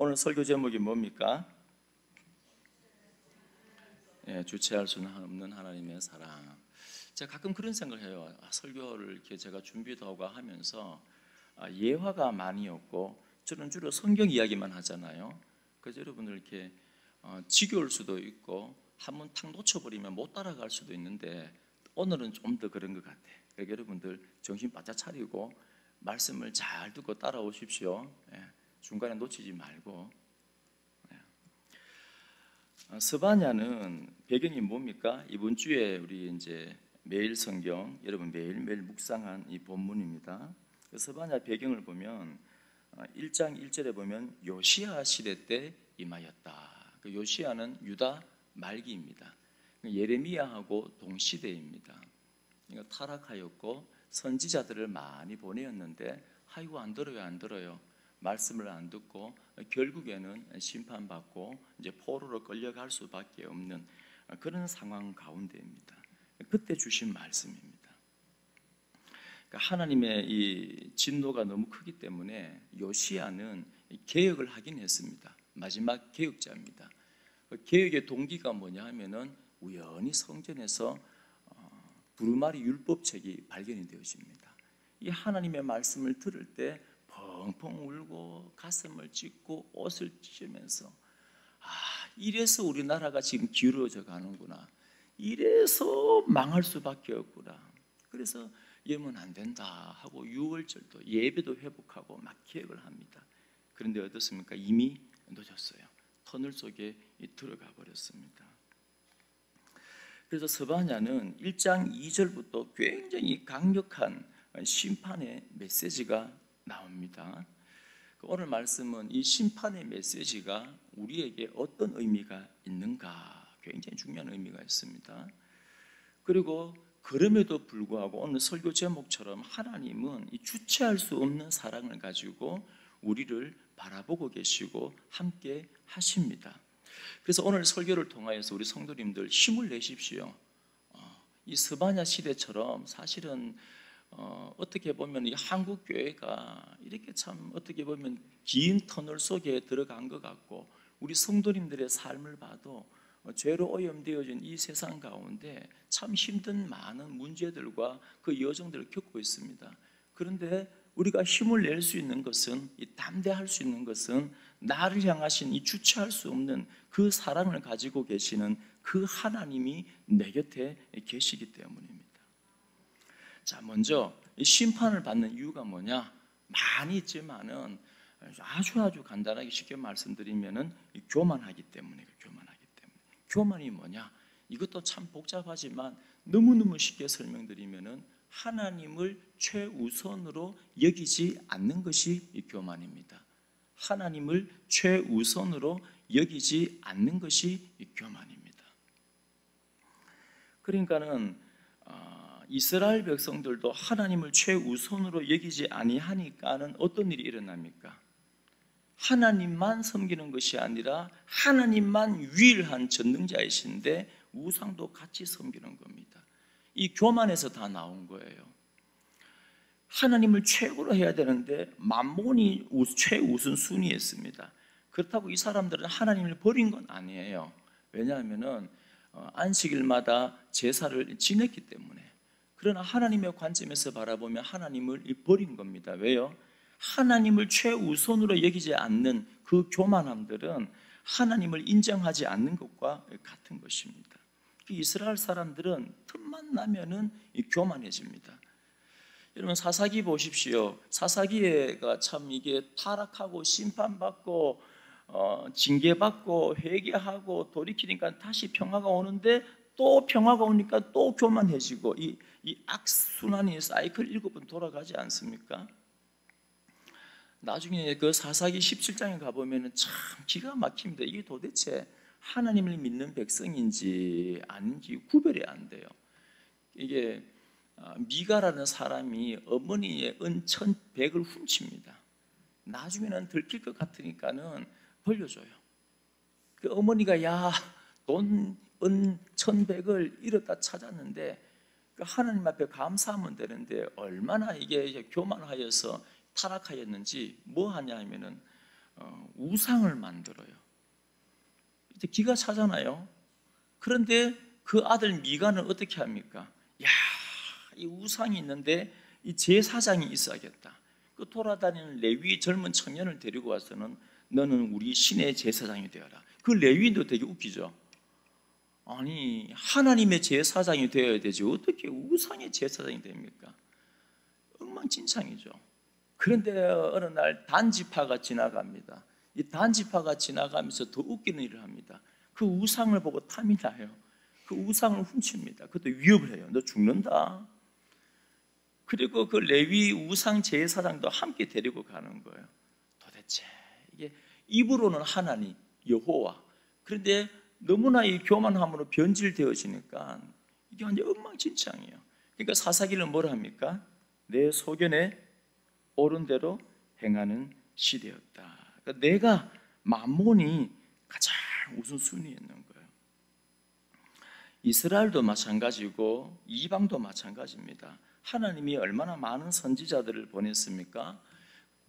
오늘 설교 제목이 뭡니까? 주체할 수는 없는 하나님의 사랑. 제가 가끔 그런 생각을 해요. 설교를 이렇게 제가 준비도 하고 하면서 예화가 많이 없고 저는 주로 성경 이야기만 하잖아요. 그래서 여러분들 이렇게 지겨울 수도 있고 한번 탁 놓쳐버리면 못 따라갈 수도 있는데 오늘은 좀 더 그런 것 같아요. 그러니까 여러분들 정신 바짝 차리고 말씀을 잘 듣고 따라오십시오. 중간에 놓치지 말고. 스바냐는 배경이 뭡니까? 이번 주에 우리 이제 매일 성경 여러분 매일매일 묵상한 이 본문입니다. 스바냐 배경을 보면 1장 1절에 보면 요시야 시대 때 임하였다. 그 요시야는 유다 말기입니다. 예레미야하고 동시대입니다. 그러니까 타락하였고 선지자들을 많이 보내었는데 아이고 안 들어요. 말씀을 안 듣고 결국에는 심판받고 이제 포로로 끌려갈 수밖에 없는 그런 상황 가운데입니다. 그때 주신 말씀입니다. 그러니까 하나님의 이 진노가 너무 크기 때문에 요시야는 개혁을 하긴 했습니다. 마지막 개혁자입니다. 개혁의 동기가 뭐냐 하면은 우연히 성전에서 두루마리 율법책이 발견이 되어집니다. 이 하나님의 말씀을 들을 때 펑펑 울고 가슴을 찢고 옷을 찢으면서 이래서 우리나라가 지금 기울어져 가는구나. 이래서 망할 수밖에 없구나. 그래서 이러면 안 된다 하고 6월절도 예배도 회복하고 막 기획을 합니다. 그런데 어떻습니까? 이미 늦었어요. 터널 속에 들어가 버렸습니다. 그래서 스바냐는 1장 2절부터 굉장히 강력한 심판의 메시지가 나옵니다. 오늘 말씀은 이 심판의 메시지가 우리에게 어떤 의미가 있는가 굉장히 중요한 의미가 있습니다. 그리고 그럼에도 불구하고 오늘 설교 제목처럼 하나님은 이 주체할 수 없는 사랑을 가지고 우리를 바라보고 계시고 함께 하십니다. 그래서 오늘 설교를 통하여서 우리 성도님들 힘을 내십시오. 이 스바냐 시대처럼 사실은 어떻게 보면 이 한국 교회가 이렇게 참 어떻게 보면 긴 터널 속에 들어간 것 같고 우리 성도님들의 삶을 봐도 죄로 오염되어진 이 세상 가운데 참 힘든 많은 문제들과 그 여정들을 겪고 있습니다. 그런데 우리가 힘을 낼 수 있는 것은 담대할 수 있는 것은 나를 향하신 이 주체할 수 없는 그 사랑을 가지고 계시는 그 하나님이 내 곁에 계시기 때문입니다. 자, 먼저 이 심판을 받는 이유가 뭐냐? 많이 있지만은 아주 간단하게 쉽게 말씀드리면은 교만하기 때문에. 교만이 뭐냐? 이것도 참 복잡하지만 너무너무 쉽게 설명드리면은 하나님을 최우선으로 여기지 않는 것이 이 교만입니다. 하나님을 최우선으로 여기지 않는 것이 이 교만입니다. 그러니까는 이스라엘 백성들도 하나님을 최우선으로 여기지 아니하니까는 어떤 일이 일어납니까? 하나님만 섬기는 것이 아니라 하나님만 유일한 전능자이신데 우상도 같이 섬기는 겁니다. 이 교만에서 다 나온 거예요. 하나님을 최고로 해야 되는데 만몬이 최우선 순위였습니다. 그렇다고 이 사람들은 하나님을 버린 건 아니에요. 왜냐하면 안식일마다 제사를 지냈기 때문에. 그러나 하나님의 관점에서 바라보면 하나님을 버린 겁니다. 왜요? 하나님을 최우선으로 여기지 않는 그 교만함들은 하나님을 인정하지 않는 것과 같은 것입니다. 이스라엘 사람들은 틈만 나면은 교만해집니다. 여러분 사사기 보십시오. 사사기가 참 이게 타락하고 심판받고 징계받고 회개하고 돌이키니까 다시 평화가 오는데 또 평화가 오니까 또 교만해지고 이 악순환이 사이클 7번 돌아가지 않습니까? 나중에 그 사사기 17장에 가보면 참 기가 막힙니다. 이게 도대체 하나님을 믿는 백성인지 아닌지 구별이 안 돼요. 이게 미가라는 사람이 어머니의 은 1,100을 훔칩니다. 나중에는 들킬 것 같으니까는 벌려줘요. 그 어머니가 돈 은 1,100을 잃었다 찾았는데 하나님 앞에 감사하면 되는데 얼마나 이게 교만하여서 타락하였는지 뭐 하냐 하면은 우상을 만들어요. 이제 기가 차잖아요. 그런데 그 아들 미가는 어떻게 합니까? 야, 이 우상이 있는데 이 제사장이 있어야겠다. 그 돌아다니는 레위 젊은 청년을 데리고 와서는 너는 우리 신의 제사장이 되어라. 그 레위인도 되게 웃기죠. 아니, 하나님의 제사장이 되어야 되지 어떻게 우상의 제사장이 됩니까? 엉망진창이죠. 그런데 어느 날 단지파가 지나갑니다. 이 단지파가 지나가면서 더 웃기는 일을 합니다. 그 우상을 보고 탐이 나요. 그 우상을 훔칩니다. 그것도 위협을 해요. 너 죽는다. 그리고 그 레위 우상 제사장도 함께 데리고 가는 거예요. 도대체 이게 입으로는 하나님, 여호와, 그런데 너무나 이 교만함으로 변질되어지니까 이게 완전 엉망진창이에요. 그러니까 사사기는 뭐라 합니까? 내 소견에 옳은 대로 행하는 시대였다. 그러니까 내가 만몬이 가장 우선순위였는 거예요. 이스라엘도 마찬가지고 이방도 마찬가지입니다. 하나님이 얼마나 많은 선지자들을 보냈습니까?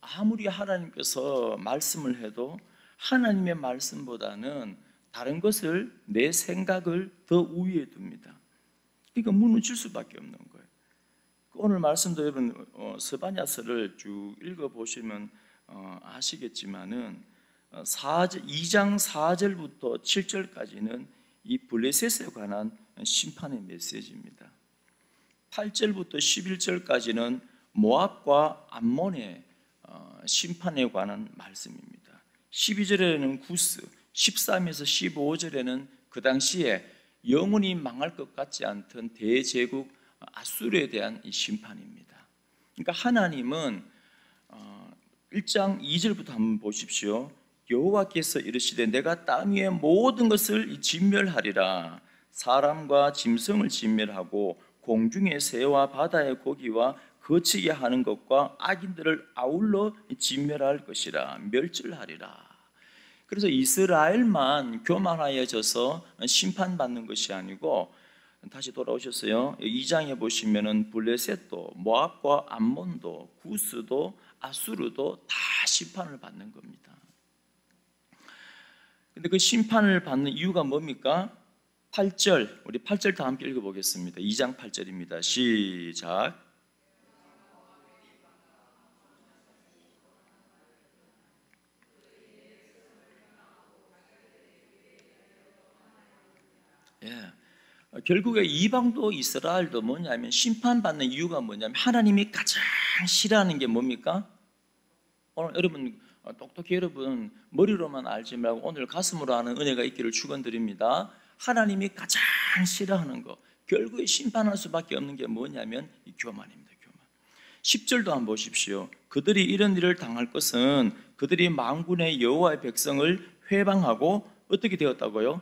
아무리 하나님께서 말씀을 해도 하나님의 말씀보다는 다른 것을, 내 생각을 더 우위에 둡니다. 그러니까 무너질 수밖에 없는 거예요. 오늘 말씀도 여러분 스바냐서를 쭉 읽어보시면 아시겠지만은 2장 4절부터 7절까지는 이 블레셋에 관한 심판의 메시지입니다. 8절부터 11절까지는 모압과 암몬의 심판에 관한 말씀입니다. 12절에는 구스, 13에서 15절에는 그 당시에 영원히 망할 것 같지 않던 대제국 아수르에 대한 이 심판입니다. 그러니까 하나님은 1장 2절부터 한번 보십시오. 여호와께서 이르시되 내가 땅 위의 모든 것을 진멸하리라. 사람과 짐승을 진멸하고 공중의 새와 바다의 고기와 거치게 하는 것과 악인들을 아울러 진멸할 것이라. 멸절하리라. 그래서 이스라엘만 교만하여져서 심판받는 것이 아니고, 다시 돌아오셨어요. 2장에 보시면은 블레셋도, 모압과 암몬도, 구스도, 아수르도 다 심판을 받는 겁니다. 근데 그 심판을 받는 이유가 뭡니까? 8절, 우리 8절 다 함께 읽어보겠습니다. 2장 8절입니다. 시작. 예. 결국에 이방도 이스라엘도 뭐냐면 심판받는 이유가 뭐냐면 하나님이 가장 싫어하는 게 뭡니까? 오늘 여러분 똑똑히 여러분 머리로만 알지 말고 오늘 가슴으로 아는 은혜가 있기를 축원드립니다. 하나님이 가장 싫어하는 거, 결국에 심판할 수밖에 없는 게 뭐냐면 이 교만입니다. 교만. 10절도 한번 보십시오. 그들이 이런 일을 당할 것은 그들이 만군의 여호와의 백성을 회방하고 어떻게 되었다고요?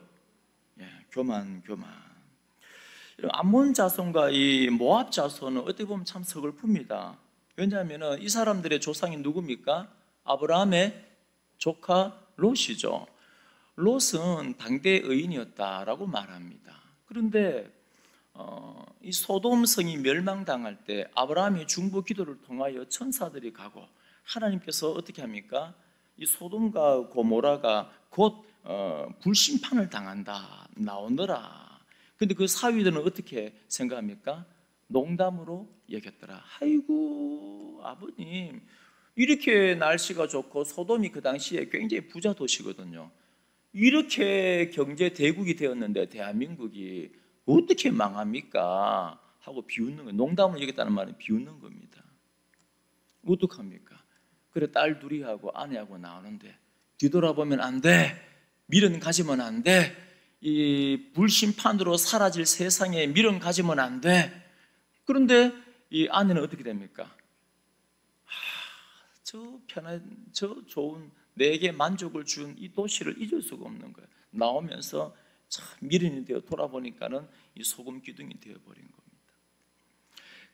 예, 교만. 암몬 자손과 이 모압 자손은 어떻게 보면 참 서글픕니다. 왜냐하면 이 사람들의 조상이 누굽니까? 아브라함의 조카 롯이죠. 롯은 당대 의인이었다라고 말합니다. 그런데 이 소돔 성이 멸망당할 때 아브라함이 중보 기도를 통하여 천사들이 가고 하나님께서 어떻게 합니까? 이 소돔과 고모라가 곧 불심판을 당한다, 나오너라. 근데 그 사위들은 어떻게 생각합니까? 농담으로 여겼더라. 아이고 아버님, 이렇게 날씨가 좋고 소돔이 그 당시에 굉장히 부자 도시거든요. 이렇게 경제 대국이 되었는데 대한민국이 어떻게 망합니까? 하고 비웃는 거예요. 농담을 얘기했다는 말은 비웃는 겁니다. 어떡합니까? 그래 딸 둘이하고 아내하고 나오는데 뒤돌아보면 안 돼. 미련 가지면 안 돼. 이 불심판으로 사라질 세상에 미련 가지면 안 돼. 그런데 이 아내는 어떻게 됩니까? 저 좋은 내게 만족을 준 이 도시를 잊을 수가 없는 거예요. 나오면서 참 미련이 되어 돌아보니까는 이 소금 기둥이 되어버린 겁니다.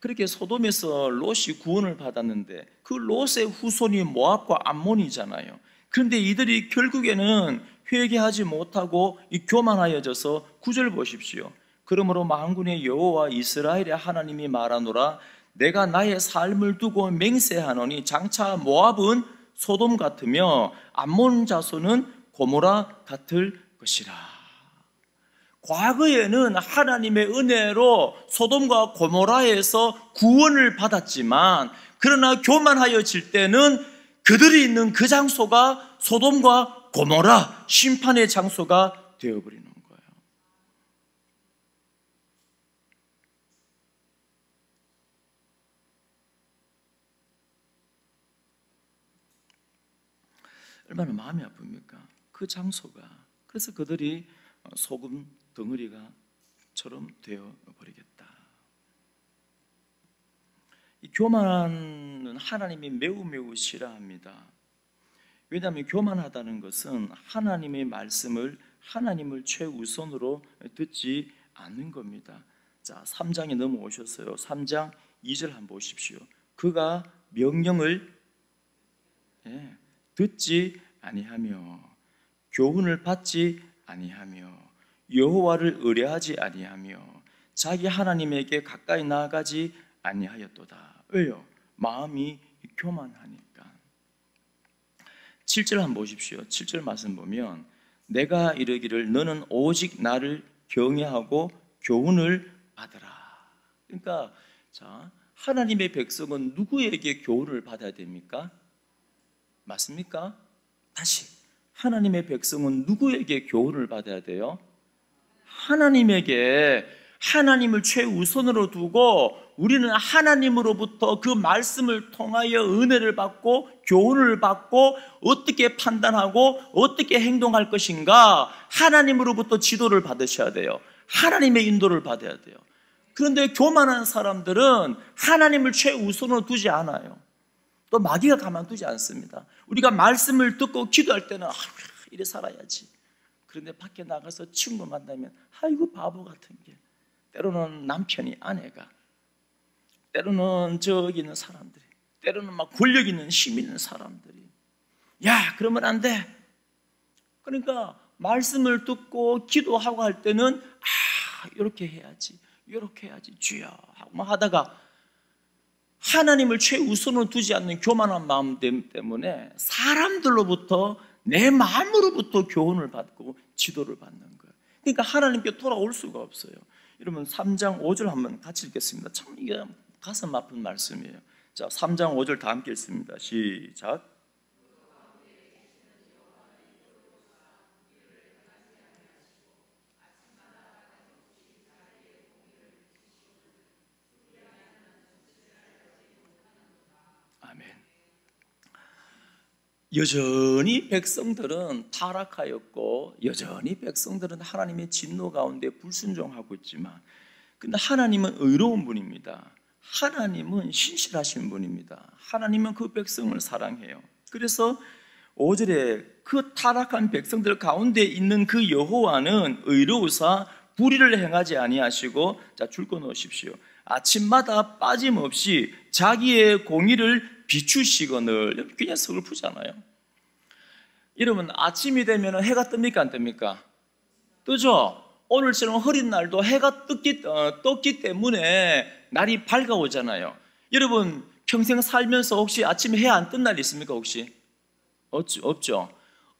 그렇게 소돔에서 롯이 구원을 받았는데 그 롯의 후손이 모압과 암몬이잖아요. 그런데 이들이 결국에는 회개하지 못하고 이 교만하여져서 9절 보십시오. 그러므로 만군의 여호와 이스라엘의 하나님이 말하노라. 내가 나의 삶을 두고 맹세하노니 장차 모압은 소돔 같으며 암몬 자손은 고모라 같을 것이라. 과거에는 하나님의 은혜로 소돔과 고모라에서 구원을 받았지만, 그러나 교만하여질 때는 그들이 있는 그 장소가 소돔과 고모라, 심판의 장소가 되어버리는 거예요. 얼마나 마음이 아픕니까? 그 장소가. 그래서 그들이 소금 덩어리가처럼 되어버리겠다. 이 교만은 하나님이 매우 매우 싫어합니다. 왜냐하면 교만하다는 것은 하나님의 말씀을, 하나님을 최우선으로 듣지 않는 겁니다. 자, 3장에 넘어오셨어요. 3장 2절 한번 보십시오. 그가 명령을 듣지 아니하며 교훈을 받지 아니하며 여호와를 의뢰하지 아니하며 자기 하나님에게 가까이 나아가지 아니하였도다. 왜요? 마음이 교만하니까. 7절 한번 보십시오. 7절 말씀 보면 내가 이르기를 너는 오직 나를 경외하고 교훈을 받으라. 그러니까 자, 하나님의 백성은 누구에게 교훈을 받아야 됩니까? 맞습니까? 다시, 하나님의 백성은 누구에게 교훈을 받아야 돼요? 하나님에게. 하나님을 최우선으로 두고 우리는 하나님으로부터 그 말씀을 통하여 은혜를 받고 교훈을 받고 어떻게 판단하고 어떻게 행동할 것인가, 하나님으로부터 지도를 받으셔야 돼요. 하나님의 인도를 받아야 돼요. 그런데 교만한 사람들은 하나님을 최우선으로 두지 않아요. 또 마귀가 가만두지 않습니다. 우리가 말씀을 듣고 기도할 때는 이래 살아야지. 그런데 밖에 나가서 친구 만나면 아이고 바보 같은 게, 때로는 남편이, 아내가, 때로는 저기 있는 사람들이, 때로는 막 권력 있는 힘 있는 사람들이, 야 그러면 안 돼. 그러니까 말씀을 듣고 기도하고 할 때는 이렇게 해야지, 이렇게 해야지 주여 하고 막 하다가 하나님을 최우선으로 두지 않는 교만한 마음 때문에 사람들로부터, 내 마음으로부터 교훈을 받고 지도를 받는 거예요. 그러니까 하나님께 돌아올 수가 없어요. 여러분 3장 5절 한번 같이 읽겠습니다. 참 이게 가슴 아픈 말씀이에요. 자, 3장 5절 다 함께 읽습니다. 시작. 여전히 백성들은 타락하였고 여전히 백성들은 하나님의 진노 가운데 불순종하고 있지만, 근데 하나님은 의로운 분입니다. 하나님은 신실하신 분입니다. 하나님은 그 백성을 사랑해요. 그래서 5절에 그 타락한 백성들 가운데 있는 그 여호와는 의로우사 불의를 행하지 아니하시고, 자, 줄거 넣으십시오. 아침마다 빠짐없이 자기의 공의를 비추시거늘. 그냥 서글프잖아요. 여러분 아침이 되면 해가 뜹니까 안 뜹니까? 뜨죠. 오늘처럼 흐린 날도 해가 떴기 때문에 날이 밝아오잖아요. 여러분 평생 살면서 혹시 아침에 해 안 뜬 날 있습니까? 혹시? 없죠.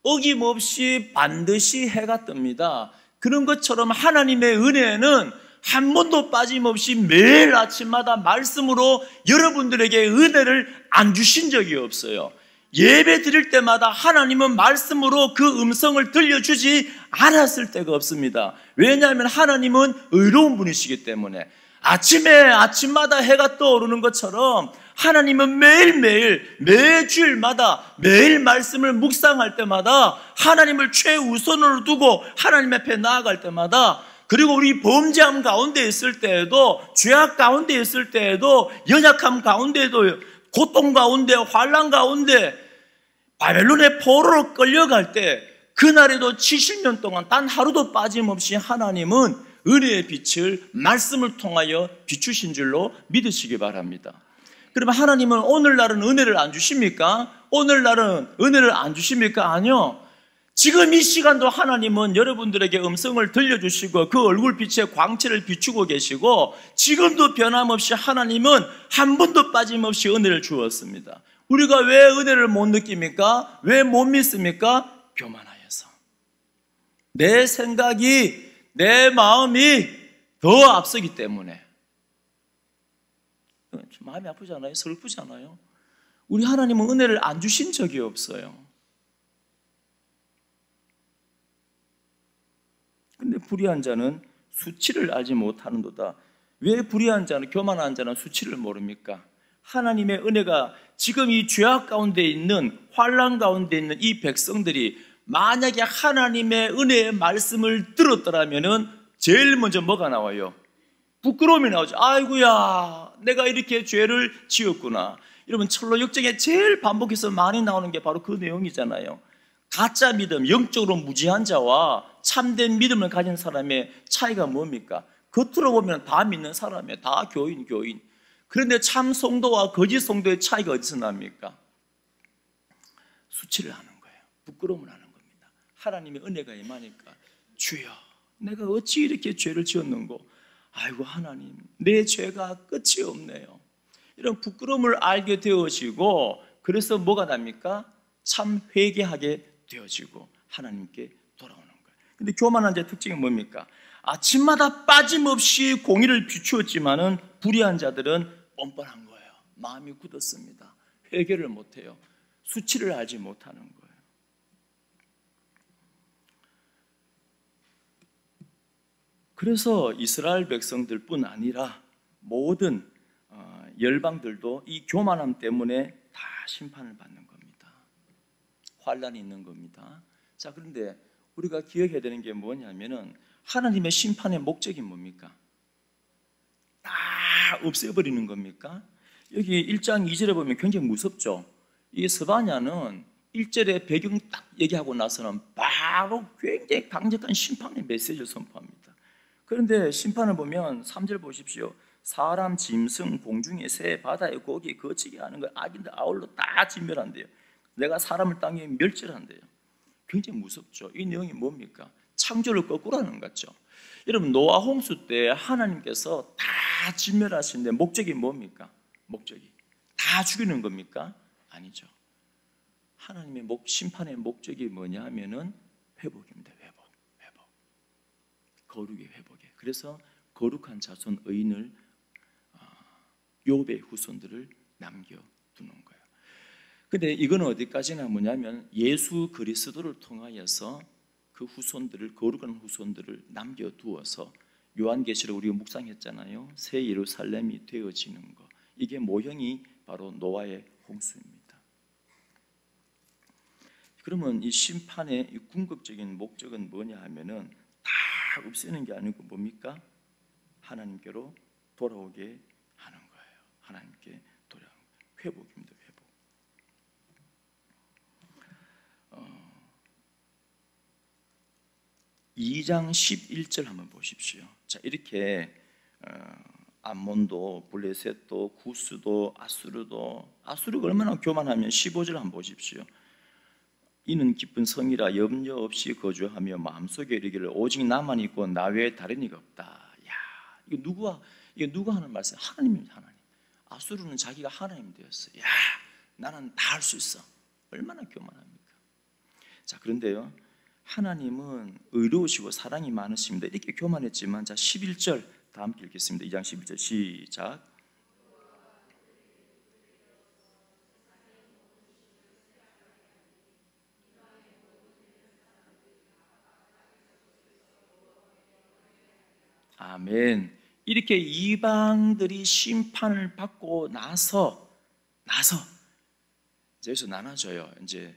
어김없이 반드시 해가 뜹니다. 그런 것처럼 하나님의 은혜는 한 번도 빠짐없이 매일 아침마다 말씀으로 여러분들에게 은혜를 안 주신 적이 없어요. 예배 드릴 때마다 하나님은 말씀으로 그 음성을 들려주지 않았을 때가 없습니다. 왜냐하면 하나님은 의로운 분이시기 때문에. 아침마다 해가 떠오르는 것처럼 하나님은 매일매일, 매주일마다, 매일 말씀을 묵상할 때마다 하나님을 최우선으로 두고 하나님 앞에 나아갈 때마다, 그리고 우리 범죄함 가운데 있을 때에도, 죄악 가운데 있을 때에도, 연약함 가운데에도, 고통 가운데, 환난 가운데, 바벨론의 포로로 끌려갈 때 그날에도 70년 동안 단 하루도 빠짐없이 하나님은 은혜의 빛을 말씀을 통하여 비추신 줄로 믿으시기 바랍니다. 그러면 하나님은 오늘날은 은혜를 안 주십니까? 오늘날은 은혜를 안 주십니까? 아니요. 지금 이 시간도 하나님은 여러분들에게 음성을 들려주시고 그 얼굴빛의 광채를 비추고 계시고, 지금도 변함없이 하나님은 한 번도 빠짐없이 은혜를 주었습니다. 우리가 왜 은혜를 못 느낍니까? 왜 못 믿습니까? 교만하여서. 내 생각이, 내 마음이 더 앞서기 때문에. 마음이 아프지 않아요? 슬프지 않아요? 우리 하나님은 은혜를 안 주신 적이 없어요. 근데 불의한 자는 수치를 알지 못하는도다. 왜 불의한 자는, 교만한 자는 수치를 모릅니까? 하나님의 은혜가 지금 이 죄악 가운데 있는, 환난 가운데 있는 이 백성들이 만약에 하나님의 은혜의 말씀을 들었더라면 제일 먼저 뭐가 나와요? 부끄러움이 나오죠. 아이고야, 내가 이렇게 죄를 지었구나. 여러분, 철로 역정에 제일 반복해서 많이 나오는 게 바로 그 내용이잖아요. 가짜 믿음, 영적으로 무지한 자와 참된 믿음을 가진 사람의 차이가 뭡니까? 겉으로 보면 다 믿는 사람이에요. 다 교인. 그런데 참 성도와 거짓 성도의 차이가 어디서 납니까? 수치를 하는 거예요. 부끄러움을 하는 겁니다. 하나님의 은혜가 임하니까, 주여, 내가 어찌 이렇게 죄를 지었는고, 아이고 하나님, 내 죄가 끝이 없네요. 이런 부끄러움을 알게 되어지고, 그래서 뭐가 납니까? 참 회개하게 되어지고 하나님께 돌아오는 거예요. 근데 교만한 자의 특징이 뭡니까? 아침마다 빠짐없이 공의를 비추었지만은 불의한 자들은 뻔뻔한 거예요. 마음이 굳었습니다. 회개를 못해요. 수치를 알지 못하는 거예요. 그래서 이스라엘 백성들뿐 아니라 모든 열방들도 이 교만함 때문에 다 심판을 받는 겁니다. 환난이 있는 겁니다. 자, 그런데 우리가 기억해야 되는 게 뭐냐면은, 하나님의 심판의 목적이 뭡니까? 다 없애버리는 겁니까? 여기 1장 2절에 보면 굉장히 무섭죠. 이 스바냐는 1절에 배경 딱 얘기하고 나서는 바로 굉장히 강력한 심판의 메시지를 선포합니다. 그런데 심판을 보면 3절 보십시오. 사람, 짐승, 공중의 새, 바다의 고기, 거치게 하는 걸 악인들 아울러 다 진멸한대요. 내가 사람을 땅에 멸절한대요. 굉장히 무섭죠. 이 내용이 뭡니까? 창조를 거꾸로 하는 것 같죠. 여러분, 노아 홍수 때 하나님께서 다 진멸하시는데 목적이 뭡니까? 목적이 다 죽이는 겁니까? 아니죠. 하나님의 심판의 목적이 뭐냐 하면은 회복입니다. 회복. 거룩의 회복이에요. 그래서 거룩한 자손 의인을, 욥의 후손들을 남겨두는 거예요. 근데 이건 어디까지나 뭐냐면, 예수 그리스도를 통하여서 그 후손들을, 거룩한 후손들을 남겨두어서, 요한계시록 우리가 묵상했잖아요. 새 예루살렘이 되어지는 것. 이게 모형이 바로 노아의 홍수입니다. 그러면 이 심판의 이 궁극적인 목적은 뭐냐 하면은, 다 없애는 게 아니고 뭡니까? 하나님께로 돌아오게 하는 거예요. 하나님께 돌아오는 거예요. 회복입니다. 회복. 2장 11절 한번 보십시오. 자, 이렇게 암몬도, 블레셋도, 구스도, 아수르가 얼마나 교만하면 15절 한번 보십시오. 이는 기쁜 성이라 염려 없이 거주하며 마음속에 이르기를 오직 나만 있고 나 외에 다른 이가 없다. 야, 이거 누가 하는 말씀? 하나님입니다. 하나님. 아수르는 자기가 하나님 되었어요. 야, 나는 다 할 수 있어. 얼마나 교만합니까? 자, 그런데요, 하나님은 의로우시고 사랑이 많으십니다. 이렇게 교만했지만, 자, 11절 다 함께 읽겠습니다. 2장 11절 시작. 아멘. 이렇게 이방들이 심판을 받고 나서 여기서 나눠져요. 이제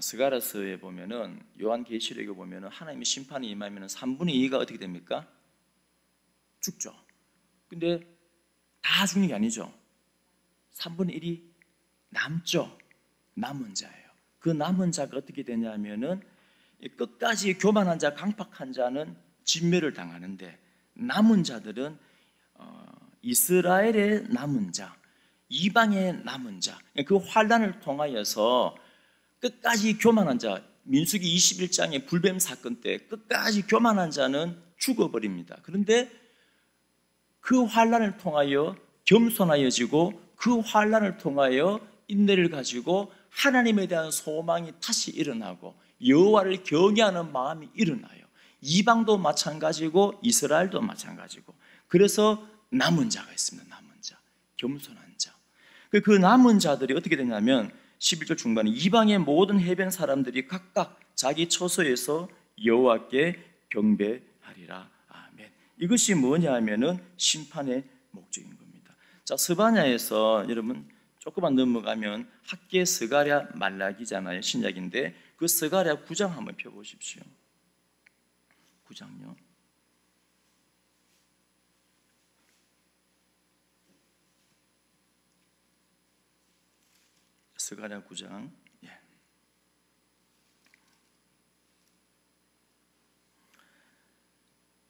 스가랴서에 보면은, 요한계시록에 보면은 하나님의 심판이 임하면 3분의 2가 어떻게 됩니까? 죽죠. 근데 다 죽는 게 아니죠. 3분의 1이 남죠. 남은 자예요. 그 남은 자가 어떻게 되냐면은, 끝까지 교만한 자, 강팍한 자는 진멸을 당하는데, 남은 자들은 이스라엘의 남은 자, 이방의 남은 자, 그 환난을 통하여서 끝까지 교만한 자, 민수기 21장의 불뱀 사건 때 끝까지 교만한 자는 죽어버립니다. 그런데 그 환난을 통하여 겸손하여지고, 그 환난을 통하여 인내를 가지고 하나님에 대한 소망이 다시 일어나고 여호와를 경외하는 마음이 일어나요. 이방도 마찬가지고 이스라엘도 마찬가지고. 그래서 남은 자가 있습니다. 남은 자, 겸손한 자. 그 남은 자들이 어떻게 되냐면 11절 중반에 이방의 모든 해변 사람들이 각각 자기 처소에서 여호와께 경배하리라. 아멘. 이것이 뭐냐 하면은 심판의 목적인 겁니다. 자, 스바냐에서 여러분 조금만 넘어가면 학계 스가랴 말라기잖아요. 신약인데 그 스가랴 9장 한번 펴보십시오. 9장요. 스가랴 9장. 예.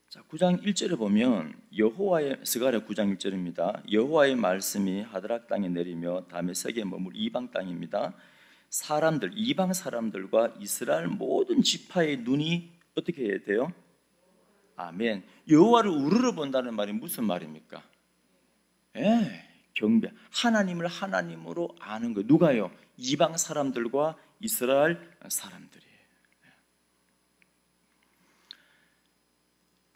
자, 9장 1절에 보면 여호와의 스가랴 9장 1절입니다. 여호와의 말씀이 하드락 땅에 내리며 다메섹에 머물 이방 땅입니다. 사람들, 이방 사람들과 이스라엘 모든 지파의 눈이 어떻게 해야 돼요? 아멘. 여호와를 우러러 본다는 말이 무슨 말입니까? 예, 경배. 하나님을 하나님으로 아는 거예요. 누가요? 이방 사람들과 이스라엘 사람들이에요.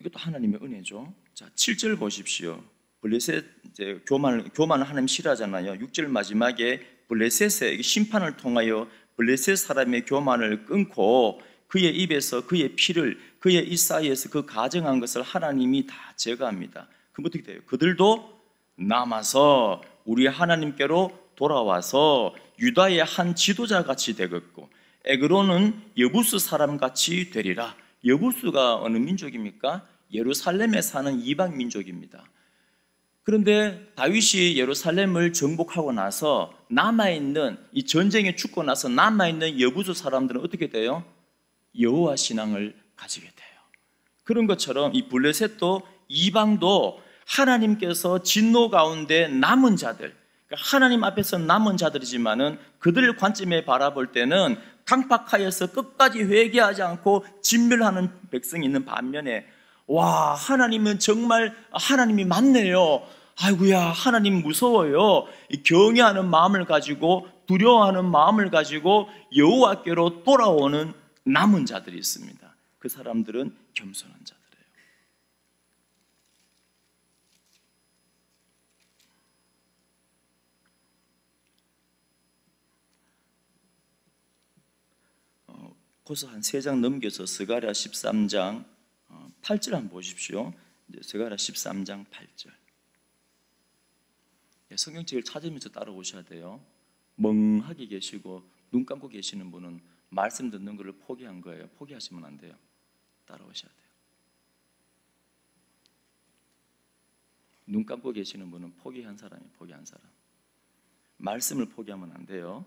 이것도 하나님의 은혜죠. 자, 7절 보십시오. 블레셋 이제 교만을 하나님 싫어하잖아요. 6절 마지막에 블레셋의 심판을 통하여 블레셋 사람의 교만을 끊고 그의 입에서 그의 피를 그의 입 사이에서 그 가정한 것을 하나님이 다 제거합니다. 그럼 어떻게 돼요? 그들도 남아서 우리 하나님께로 돌아와서 유다의 한 지도자같이 되겠고 에그론은 여부스 사람같이 되리라. 여부스가 어느 민족입니까? 예루살렘에 사는 이방 민족입니다. 그런데 다윗이 예루살렘을 정복하고 나서 남아있는 이 전쟁에 죽고 나서 남아있는 여부스 사람들은 어떻게 돼요? 여호와 신앙을 가지게 돼요. 그런 것처럼 이 블레셋도 이방도 하나님께서 진노 가운데 남은 자들, 그러니까 하나님 앞에서 남은 자들이지만은 그들 관점에 바라볼 때는 강팍하여서 끝까지 회개하지 않고 진멸하는 백성이 있는 반면에 와, 하나님은 정말 하나님이 맞네요. 아이고야, 하나님 무서워요. 경외하는 마음을 가지고 두려워하는 마음을 가지고 여호와께로 돌아오는 남은 자들이 있습니다. 그 사람들은 겸손한 자들이에요. 거기서 한 3장 넘겨서 스가랴 13장 8절 한번 보십시오. 스가랴 13장 8절. 성경책을 찾으면서 따라오셔야 돼요. 멍하게 계시고 눈 감고 계시는 분은 말씀 듣는 것을 포기한 거예요. 포기하시면 안 돼요. 따라오셔야 돼요. 눈 감고 계시는 분은 포기한 사람이에요. 포기한 사람. 말씀을 포기하면 안 돼요.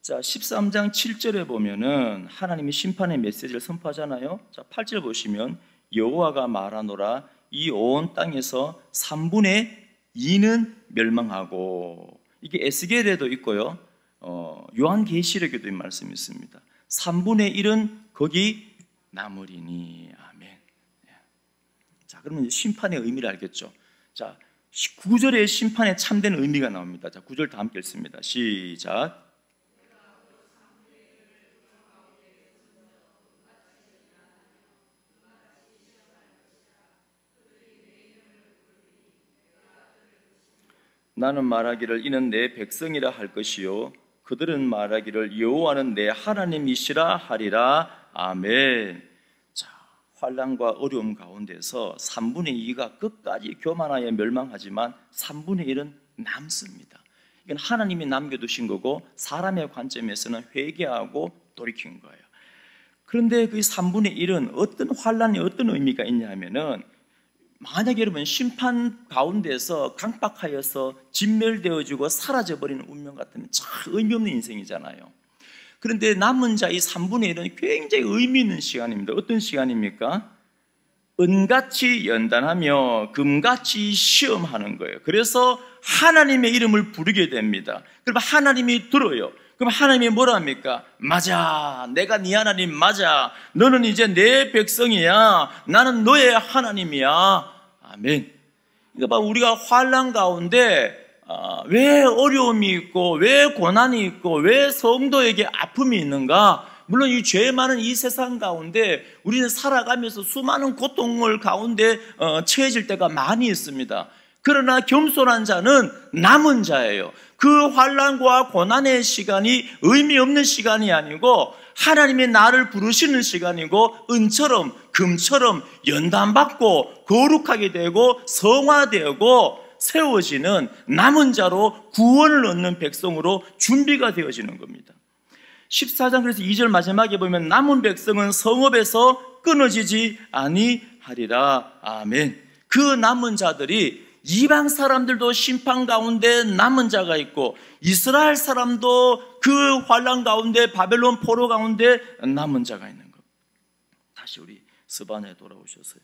자, 13장 7절에 보면은 하나님이 심판의 메시지를 선포하잖아요. 자, 8절 보시면 여호와가 말하노라 이 온 땅에서 3분의 2는 멸망하고, 이게 에스겔에도 있고요. 요한계시록에도 이 말씀이 있습니다. 3분의 1은 거기 남으리니. 아멘. 자, 그러면 심판의 의미를 알겠죠. 자, 9절에 심판에 참된 의미가 나옵니다. 자, 9절 다 함께 읽습니다. 시작. 나는 말하기를 이는 내 백성이라 할 것이요 그들은 말하기를 여호와는 내 하나님이시라 하리라. 아멘. 자, 환난과 어려움 가운데서 3분의 2가 끝까지 교만하여 멸망하지만 3분의 1은 남습니다. 이건 하나님이 남겨두신 거고 사람의 관점에서는 회개하고 돌이킨 거예요. 그런데 그 3분의 1은 어떤 환난이 어떤 의미가 있냐 하면은, 만약에 여러분 심판 가운데서 강박하여서 진멸되어지고 사라져버리는 운명 같으면 참 의미 없는 인생이잖아요. 그런데 남은 자 이 3분의 1은 굉장히 의미 있는 시간입니다. 어떤 시간입니까? 은같이 연단하며 금같이 시험하는 거예요. 그래서 하나님의 이름을 부르게 됩니다. 그럼 하나님이 들어요. 그럼 하나님이 뭐라 합니까? 맞아, 내가 네 하나님 맞아. 너는 이제 내 백성이야. 나는 너의 하나님이야. 아멘. 그러니까 우리가 환난 가운데 왜 어려움이 있고 왜 고난이 있고 왜 성도에게 아픔이 있는가? 물론 이 죄 많은 이 세상 가운데 우리는 살아가면서 수많은 고통을 가운데 처해질 때가 많이 있습니다. 그러나 겸손한 자는 남은 자예요. 그 환난과 고난의 시간이 의미 없는 시간이 아니고 하나님이 나를 부르시는 시간이고 은처럼 금처럼 연단받고 거룩하게 되고 성화되고 세워지는 남은 자로 구원을 얻는 백성으로 준비가 되어지는 겁니다. 14장 그래서 2절 마지막에 보면 남은 백성은 성읍에서 끊어지지 아니하리라. 아멘. 그 남은 자들이 이방 사람들도 심판 가운데 남은 자가 있고 이스라엘 사람도 그 환난 가운데 바벨론 포로 가운데 남은 자가 있는 겁니다. 다시 우리 스바냐에 돌아오셨어요.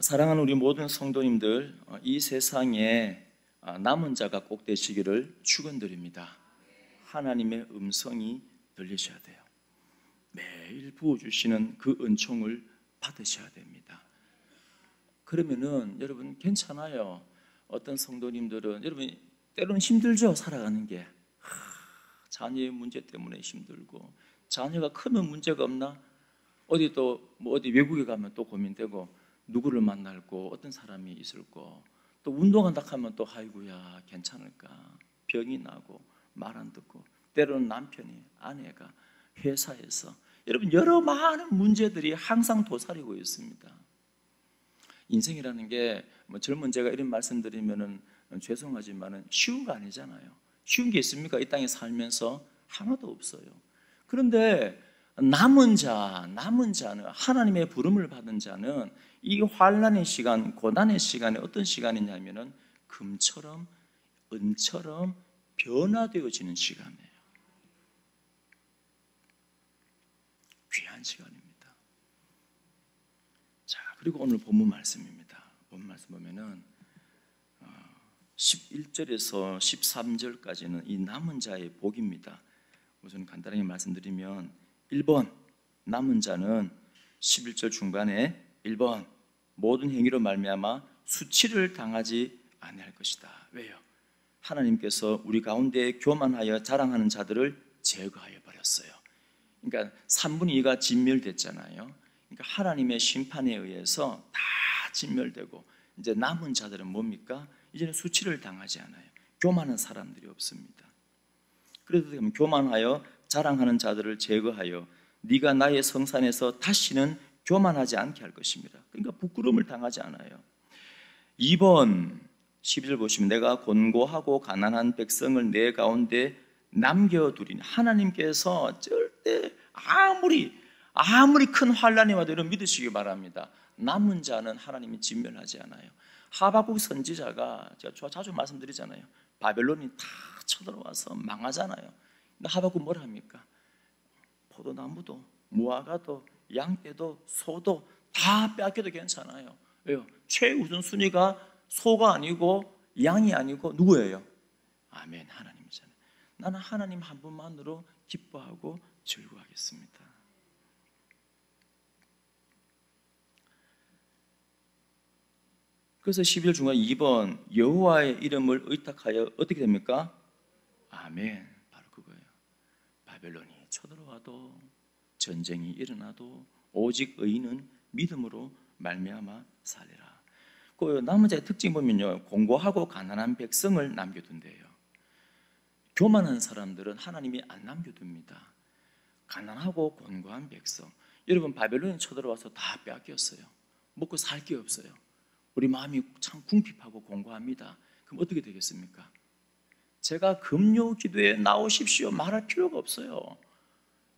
사랑하는 우리 모든 성도님들, 이 세상에 남은 자가 꼭 되시기를 축원드립니다. 하나님의 음성이 들리셔야 돼요. 매일 부어주시는 그 은총을 받으셔야 됩니다. 그러면은 여러분 괜찮아요. 어떤 성도님들은 여러분 때로는 힘들죠. 살아가는 게 자녀의 문제 때문에 힘들고 자녀가 크면 문제가 없나? 어디 또 뭐 어디 외국에 가면 또 고민되고 누구를 만날고 어떤 사람이 있을고 또 운동한다 하면 또 아이고야 괜찮을까? 병이 나고 말 안 듣고 때로는 남편이 아내가 회사에서 여러분 여러 많은 문제들이 항상 도사리고 있습니다. 인생이라는 게 뭐 젊은 제가 이런 말씀드리면은 죄송하지만은 쉬운 거 아니잖아요. 쉬운 게 있습니까? 이 땅에 살면서 하나도 없어요. 그런데 남은 자는 하나님의 부름을 받은 자는 이 환난의 시간, 고난의 시간에 어떤 시간이냐면은 금처럼 은처럼 변화되어지는 시간이에요. 귀한 시간입니다. 자, 그리고 오늘 본문 말씀입니다. 본문 말씀 보면은 11절에서 13절까지는 이 남은 자의 복입니다. 우선 간단하게 말씀드리면 1번 남은 자는 11절 중간에 1번 모든 행위로 말미암아 수치를 당하지 아니할 것이다. 왜요? 하나님께서 우리 가운데 교만하여 자랑하는 자들을 제거하여 버렸어요. 그러니까 3분의 2가 진멸됐잖아요. 그러니까 하나님의 심판에 의해서 다 진멸되고 이제 남은 자들은 뭡니까? 이제는 수치를 당하지 않아요. 교만한 사람들이 없습니다. 그래도 교만하여 자랑하는 자들을 제거하여 네가 나의 성산에서 다시는 교만하지 않게 할 것입니다. 그러니까 부끄러움을 당하지 않아요. 2번 12절 보시면 내가 곤고하고 가난한 백성을 내 가운데 남겨두리니 하나님께서 절대 아무리 큰 환난이 와도 여러분 믿으시기 바랍니다. 남은 자는 하나님이 진멸하지 않아요. 하박국 선지자가 제가 자주 말씀드리잖아요. 바벨론이 다 쳐들어와서 망하잖아요. 근데 하박국 뭐라 합니까? 포도나무도 무화과도 양떼도 소도 다 빼앗겨도 괜찮아요. 왜요? 최우선순위가 소가 아니고 양이 아니고 누구예요? 아멘, 하나님이잖아요. 나는 하나님 한 분만으로 기뻐하고 즐거워하겠습니다. 그래서 12절 중간 2번 여호와의 이름을 의탁하여 어떻게 됩니까? 아멘, 바로 그거예요. 바벨론이 쳐들어와도 전쟁이 일어나도 오직 의인은 믿음으로 말미암아 살리라. 그 남은 자의 특징 보면요, 공고하고 가난한 백성을 남겨둔대요. 교만한 사람들은 하나님이 안 남겨둡니다. 가난하고 곤고한 백성. 여러분 바벨론이 쳐들어와서 다 빼앗겼어요. 먹고 살 게 없어요. 우리 마음이 참 궁핍하고 공고합니다. 그럼 어떻게 되겠습니까? 제가 금요 기도에 나오십시오 말할 필요가 없어요.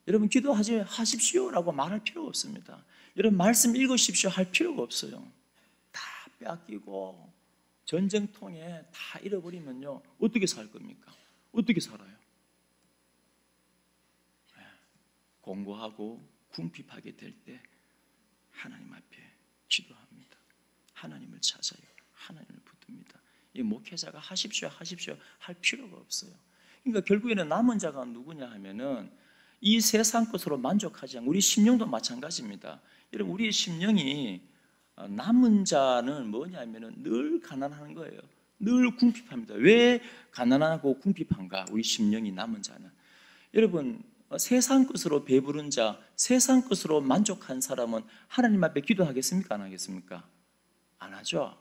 여러분 기도하십시오라고 말할 필요가 없습니다. 여러분 말씀 읽으십시오 할 필요가 없어요. 다 빼앗기고 전쟁통에 다 잃어버리면요 어떻게 살 겁니까? 어떻게 살아요? 공고하고 궁핍하게 될 때 하나님 앞에 기도합니다. 하나님을 찾아요. 하나님을 붙듭니다. 이 목회자가 하십시오 할 필요가 없어요. 그러니까 결국에는 남은 자가 누구냐 하면은 이 세상 것으로 만족하지 않고 우리 심령도 마찬가지입니다. 여러분 우리의 심령이 남은 자는 뭐냐면은 늘 가난한 거예요. 늘 궁핍합니다. 왜 가난하고 궁핍한가? 우리 심령이 남은 자는. 여러분, 세상 것으로 배부른 자, 세상 것으로 만족한 사람은 하나님 앞에 기도하겠습니까? 안 하겠습니까? 안 하죠.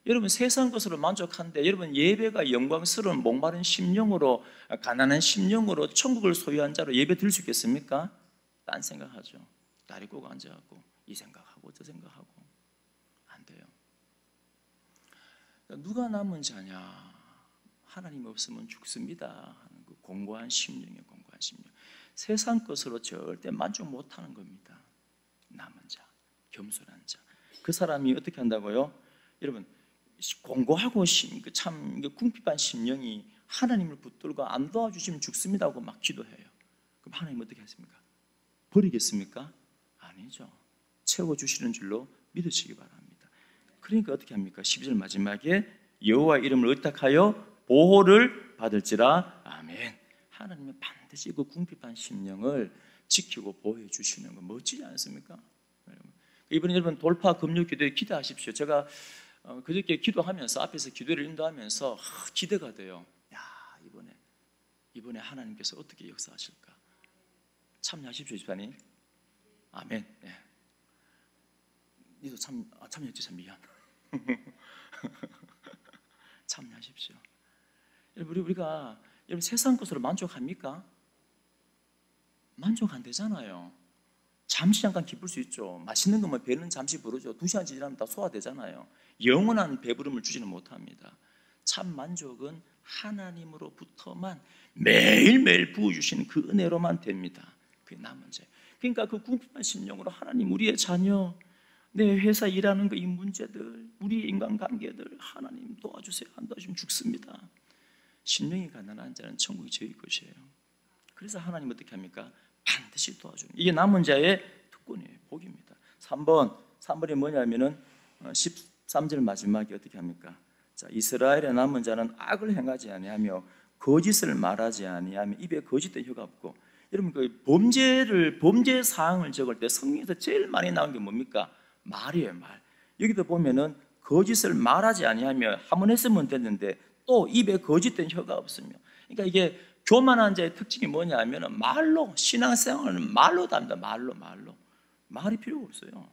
여러분, 세상 것으로 만족한데 여러분, 예배가 영광스러운 목마른 심령으로, 가난한 심령으로 천국을 소유한 자로 예배 드릴 수 있겠습니까? 딴 생각하죠. 다리 꼭 앉아갖고 이 생각하고 저 생각하고. 안 돼요. 누가 남은 자냐? 하나님 없으면 죽습니다 하는 그 공고한 심령이에요. 공고한 심령. 세상 것으로 절대 만족 못하는 겁니다. 남은 자, 겸손한 자. 그 사람이 어떻게 한다고요? 여러분, 공고하고 참 궁핍한 심령이 하나님을 붙들고 안 도와주시면 죽습니다 하고 막 기도해요. 그럼 하나님 어떻게 하십니까? 버리겠습니까? 아니죠. 채워주시는 줄로 믿으시기 바랍니다. 그러니까 어떻게 합니까? 12절 마지막에 여호와 이름을 의탁하여 보호를 받을지라. 아멘. 하나님은 반드시 그 궁핍한 심령을 지키고 보호해 주시는 거 멋지지 않습니까? 이번에 여러분 돌파 금요 기도에 기도하십시오. 제가 그저께 기도하면서 앞에서 기도를 인도하면서 기대가 돼요. 야, 이번에 하나님께서 어떻게 역사하실까? 참여하십시오, 집사님. 아멘. 네. 니도 참여했지, 참 미안. 참여하십시오. 우리가 여러분 세상 것으로 만족합니까? 만족 안 되잖아요. 잠시 잠깐 기쁠 수 있죠. 맛있는 거면 배는 잠시 부르죠. 2시간 지나면 다 소화되잖아요. 영원한 배부름을 주지는 못합니다. 참 만족은 하나님으로부터만 매일매일 부어주시는 그 은혜로만 됩니다. 그게 남은 죄. 그러니까 그 궁핍한 심령으로 하나님, 우리의 자녀, 내 회사 일하는 거 이 문제들, 우리의 인간관계들 하나님 도와주세요. 안 도와주면 죽습니다. 심령이 가난한 자는 천국이 저희 것이에요. 그래서 하나님 어떻게 합니까? 반드시 도와주는. 이게 남은 자의 특권이에요. 복입니다. 3번이 뭐냐면은 13절 마지막에 어떻게 합니까? 자, 이스라엘의 남은 자는 악을 행하지 아니하며 거짓을 말하지 아니하며 입에 거짓된 혀가 없고. 여러분 그 범죄 사항을 적을 때 성경에서 제일 많이 나온 게 뭡니까? 말이에요, 말. 여기도 보면은 거짓을 말하지 아니하며 한번 했으면 됐는데 또 입에 거짓된 혀가 없으며. 그러니까 이게 교만한 자의 특징이 뭐냐면 말로, 신앙생활은 말로 답니다. 말로. 말이 필요가 없어요.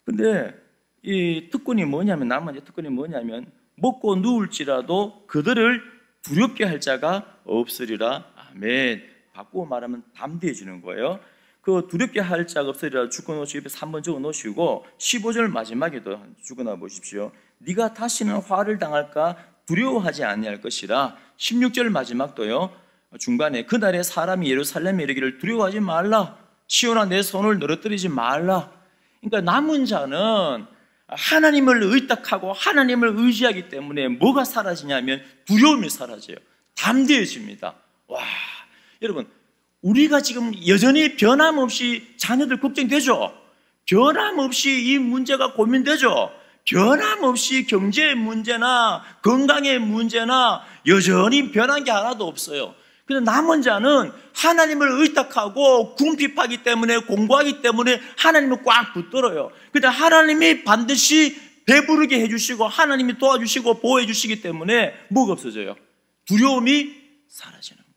근데 이 특권이 뭐냐면, 남은 자 특권이 뭐냐면 먹고 누울지라도 그들을 두렵게 할 자가 없으리라. 아멘. 바꾸고 말하면 담대해지는 거예요. 그 두렵게 할 자가 없으리라 적어 놓으시고 옆에 3번 적어 놓으시고 15절 마지막에도 적어 놔 보십시오. 네가 다시는 화를 당할까 두려워하지 아니할 것이라. 16절 마지막도요. 중간에 그날에 사람이 예루살렘에 이르기를 두려워하지 말라. 시온아 내 손을 늘어뜨리지 말라. 그러니까 남은 자는 하나님을 의탁하고 하나님을 의지하기 때문에 뭐가 사라지냐면 두려움이 사라져요. 담대해집니다. 와, 여러분 우리가 지금 여전히 변함없이 자녀들 걱정되죠? 변함없이 이 문제가 고민되죠? 변함없이 경제의 문제나 건강의 문제나 여전히 변한 게 하나도 없어요. 근데 남은 자는 하나님을 의탁하고 궁핍하기 때문에, 공부하기 때문에 하나님을 꽉 붙들어요. 근데 하나님이 반드시 배부르게 해주시고 하나님이 도와주시고 보호해 주시기 때문에 뭐가 없어져요? 두려움이 사라지는 거예요.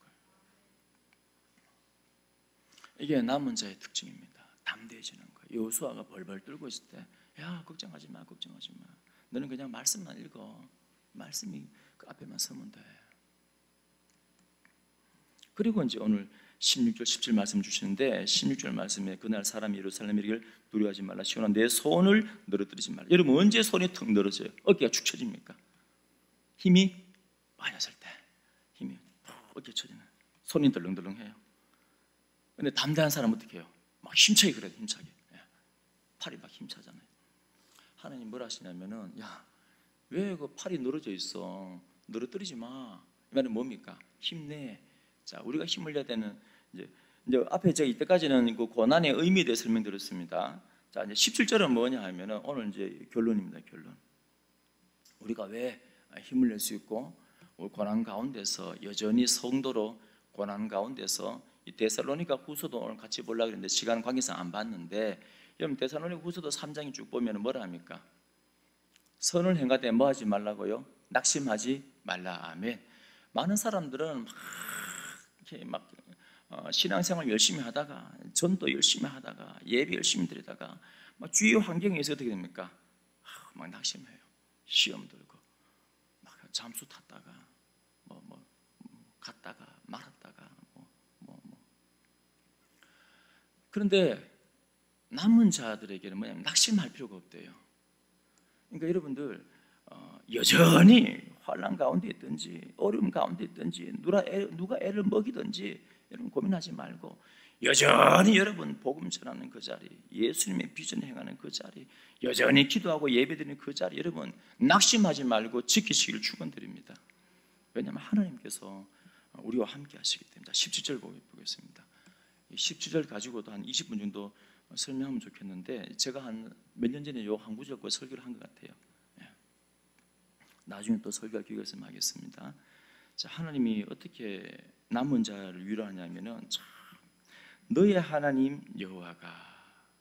이게 남은 자의 특징입니다. 담대해지는 거예요. 여호수아가 벌벌 떨고 있을 때, 야 걱정하지 마. 너는 그냥 말씀만 읽어. 말씀이 그 앞에만 서면 돼. 그리고 이제 오늘 16절 17 말씀 주시는데, 16절 말씀에 그날 사람이 예루살렘에 이르기를 두려워하지 말라. 시온아 내 손을 늘어뜨리지 말라. 여러분 언제 손이 턱 늘어져요? 어깨가 축 처집니까? 힘이 빠졌을 때 힘이 어깨 처지는, 손이 덜렁덜렁해요. 근데 담대한 사람은 어떻게 해요? 막 힘차게 그래요. 힘차게. 팔이 막 힘차잖아요. 하나님 뭐라 하시냐면은, 야 왜 그 팔이 늘어져 있어? 늘어뜨리지 마. 이 말은 뭡니까? 힘내. 자, 우리가 힘을 내야 되는, 이제 앞에 제가 이때까지는 그 고난의 의미에 대해 설명드렸습니다. 자, 이제 17절은 뭐냐 하면은 오늘 이제 결론입니다. 결론. 우리가 왜 힘을 낼 수 있고 고난 가운데서 여전히 성도로 고난 가운데서 이 데살로니가 후서도 오늘 같이 보려고 했는데 시간 관계상 안 봤는데, 여러분 데살로니가후서도 3장이 쭉 보면 뭐라 합니까? 선을 행하되 뭐 하지 말라고요? 낙심하지 말라. 아멘. 많은 사람들은 막 신앙생활 열심히 하다가 전도 열심히 하다가 예배 열심히 드리다가 막 주위 환경에서 어떻게 됩니까? 막 낙심해요. 시험 들고 막 잠수 탔다가 갔다가 말았다가 그런데 남은 자들에게는 뭐냐면 낙심할 필요가 없대요. 그러니까 여러분들 여전히 환난 가운데 있든지 어려움 가운데 있든지 누가 애를 먹이든지 여러분 고민하지 말고 여전히 여러분 복음 전하는 그 자리, 예수님의 비전 행하는 그 자리, 여전히 기도하고 예배드리는 그 자리, 여러분 낙심하지 말고 지키시기를 축원드립니다. 왜냐하면 하나님께서 우리와 함께 하시기 때문에. 17절 보겠습니다. 17절 가지고도 한 20분 정도 설명하면 좋겠는데 제가 한 몇 년 전에 요 한 구절 설교를 한 것 같아요. 나중에 또 설교할 기회가 있으면 하겠습니다. 자, 하나님이 어떻게 남은 자를 위로하냐면은 참 너의 하나님 여호와가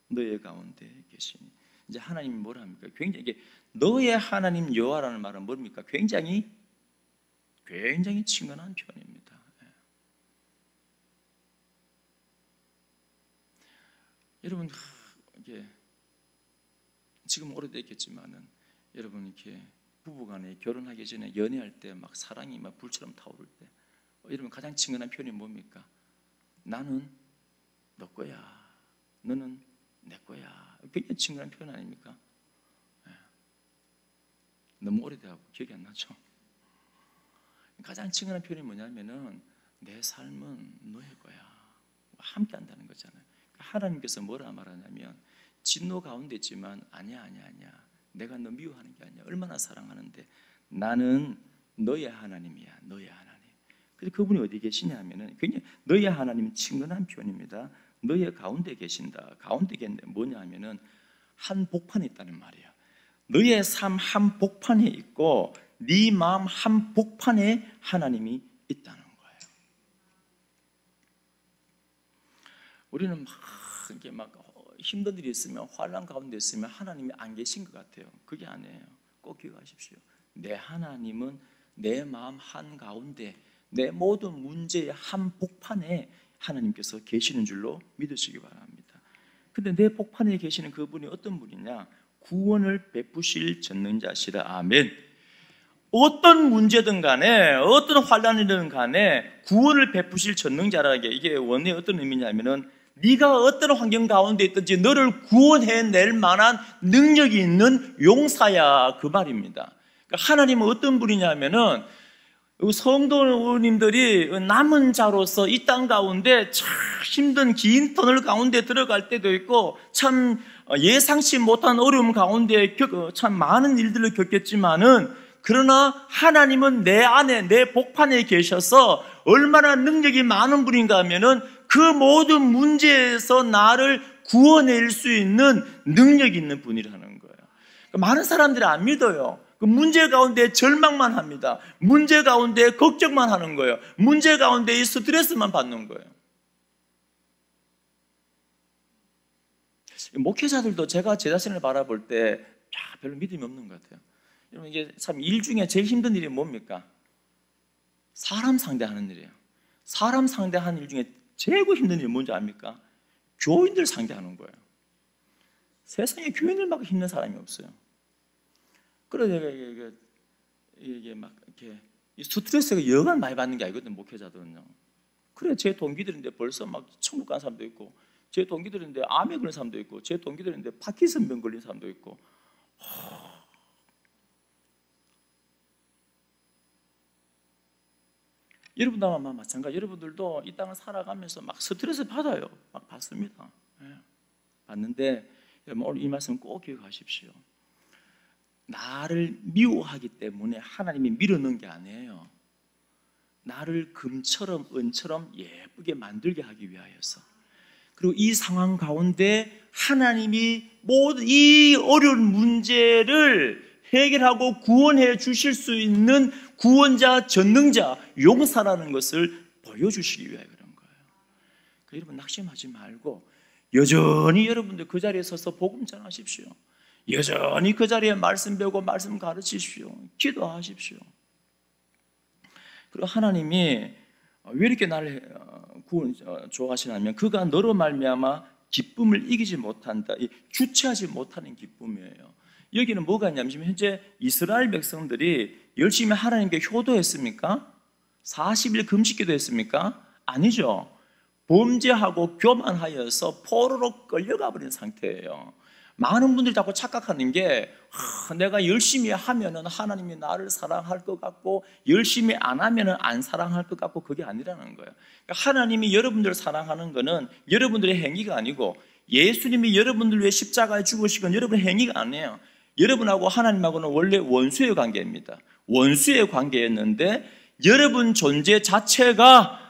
너의 가운데 계시니. 이제 하나님이 뭐라 합니까? 굉장히 이게 너의 하나님 여호와라는 말은 뭡니까? 굉장히 친근한 표현입니다. 여러분 이게 지금 오래됐겠지만은 여러분 이렇게 부부간에 결혼하기 전에 연애할 때 막 사랑이 막 불처럼 타오를 때 여러분 가장 친근한 표현이 뭡니까? 나는 너 거야, 너는 내 거야. 굉장히 친근한 표현 아닙니까? 너무 오래돼서 기억이 안 나죠? 가장 친근한 표현이 뭐냐면은 내 삶은 너의 거야, 함께 한다는 거잖아요. 하나님께서 뭐라 말하냐면 진노 가운데 있지만 아니야 내가 너 미워하는 게 아니야. 얼마나 사랑하는데 나는 너의 하나님이야. 너의 하나님. 그래서 그분이 어디 계시냐 하면은 굉장히 너의 하나님은 친근한 표현입니다. 너의 가운데 계신다. 가운데 계신데 뭐냐 하면은 한 복판에 있다는 말이야. 너의 삶 한 복판에 있고 네 마음 한 복판에 하나님이 있다는 거예요. 우리는 이렇게 막 힘든 일이 있으면 환난 가운데 있으면 하나님이 안 계신 것 같아요. 그게 아니에요. 꼭 기억하십시오. 내 하나님은 내 마음 한가운데 내 모든 문제의 한복판에 하나님께서 계시는 줄로 믿으시기 바랍니다. 근데 내 복판에 계시는 그분이 어떤 분이냐? 구원을 베푸실 전능자시라. 아멘. 어떤 문제든 간에 어떤 환난이든 간에 구원을 베푸실 전능자라는 게 이게 원래 어떤 의미냐면은 네가 어떤 환경 가운데 있든지 너를 구원해낼 만한 능력이 있는 용사야, 그 말입니다. 그러니까 하나님은 어떤 분이냐면은 성도님들이 남은 자로서 이 땅 가운데 참 힘든 긴 터널 가운데 들어갈 때도 있고 참 예상치 못한 어려움 가운데 참 많은 일들을 겪겠지만은 그러나 하나님은 내 안에 내 복판에 계셔서 얼마나 능력이 많은 분인가 하면은 그 모든 문제에서 나를 구원낼 수 있는 능력이 있는 분이라는 거예요. 많은 사람들이 안 믿어요. 그 문제 가운데 절망만 합니다. 문제 가운데 걱정만 하는 거예요. 문제 가운데 이 스트레스만 받는 거예요. 목회자들도 제가 제 자신을 바라볼 때 별로 믿음이 없는 것 같아요. 여러분 이게 참 일 중에 제일 힘든 일이 뭡니까? 사람 상대하는 일이에요. 사람 상대하는 일 중에 최고 힘든 일이 뭔지 압니까? 교인들 상대하는 거예요. 세상에 교인들만큼 힘든 사람이 없어요. 그래서 이게 막 이렇게 스트레스가 여간 많이 받는 게 아니거든요, 목회자들은요. 그래, 제 동기들인데 벌써 막 천국 간 사람도 있고, 제 동기들인데 암에 걸린 사람도 있고, 제 동기들인데 파킨슨병 걸린 사람도 있고. 여러분도 아마 마찬가지. 여러분들도 이 땅을 살아가면서 막 스트레스 받아요. 막 받습니다. 받는데 여러분 오늘 이 말씀 꼭 기억하십시오. 나를 미워하기 때문에 하나님이 밀어넣은 게 아니에요. 나를 금처럼 은처럼 예쁘게 만들게 하기 위하여서. 그리고 이 상황 가운데 하나님이 모든 이 어려운 문제를 해결하고 구원해 주실 수 있는 구원자, 전능자, 용사라는 것을 보여주시기 위해 그런 거예요. 그러니까 여러분 낙심하지 말고 여전히 여러분들 그 자리에 서서 복음 전하십시오. 여전히 그 자리에 말씀 배우고 말씀 가르치십시오. 기도하십시오. 그리고 하나님이 왜 이렇게 나를 좋아하시냐면 그가 너로 말미암아 기쁨을 이기지 못한다. 주체하지 못하는 기쁨이에요. 여기는 뭐가 있냐면 지금 현재 이스라엘 백성들이 열심히 하나님께 효도했습니까? 40일 금식기도 했습니까? 아니죠. 범죄하고 교만하여서 포로로 끌려가 버린 상태예요. 많은 분들이 자꾸 착각하는 게 내가 열심히 하면은 하나님이 나를 사랑할 것 같고 열심히 안 하면은 안 사랑할 것 같고 그게 아니라는 거예요. 그러니까 하나님이 여러분들을 사랑하는 거는 여러분들의 행위가 아니고 예수님이 여러분들 위해 십자가에 죽으신 건 여러분의 행위가 아니에요. 여러분하고 하나님하고는 원래 원수의 관계입니다. 원수의 관계였는데 여러분 존재 자체가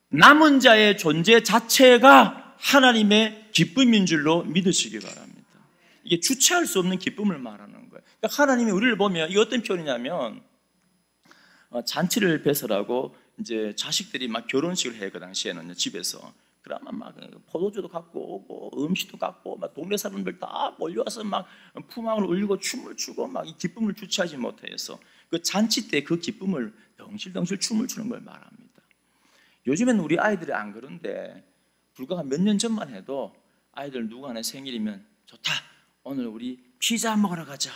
남은 자의 존재 자체가 하나님의 기쁨인 줄로 믿으시기 바랍니다. 이게 주체할 수 없는 기쁨을 말하는 거예요. 그러니까 하나님이 우리를 보면 이게 어떤 표현이냐면 잔치를 배설하고 이제 자식들이 막 결혼식을 해요. 그 당시에는 집에서. 그러면 막 포도주도 갖고 오고 음식도 갖고 막 동네 사람들 다 몰려와서 막 품앙을 울리고 춤을 추고 막 이 기쁨을 주체하지 못해서 그 잔치 때 그 기쁨을 덩실덩실 춤을 추는 걸 말합니다. 요즘에는 우리 아이들이 안 그런데 불과 몇 년 전만 해도 아이들 누구 하나 생일이면 좋다. 오늘 우리 피자 먹으러 가자.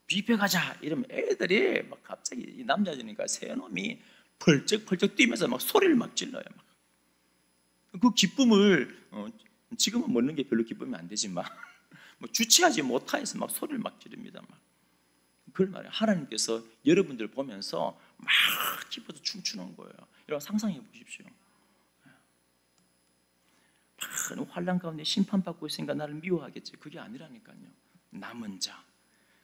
뷔페 가자. 이러면 애들이 막 갑자기 남자들이니까 새 놈이 펄쩍펄쩍 뛰면서 막 소리를 막 질러요. 그 기쁨을 지금은 먹는 게 별로 기쁨이 안 되지만 뭐 주체하지 못해서 막 소리를 막 지릅니다. 막. 그걸 말해요. 하나님께서 여러분들 보면서 막 기뻐서 춤추는 거예요. 여러분 상상해 보십시오. 큰 환난 가운데 심판받고 있으니까 나를 미워하겠지. 그게 아니라니까요. 남은 자,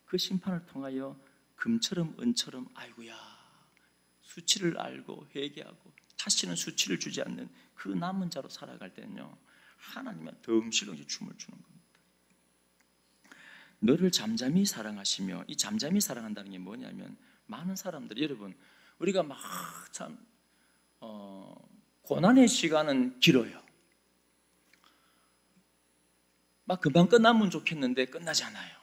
그 심판을 통하여 금처럼 은처럼 아이고야 수치를 알고 회개하고 다시는 수치를 주지 않는 그 남은 자로 살아갈 때는요 하나님은 덩실덩실 춤을 추는 겁니다. 너를 잠잠히 사랑하시며, 이 잠잠히 사랑한다는 게 뭐냐면 많은 사람들이, 여러분 우리가 막 참 고난의 시간은 길어요. 막 금방 끝나면 좋겠는데 끝나지 않아요.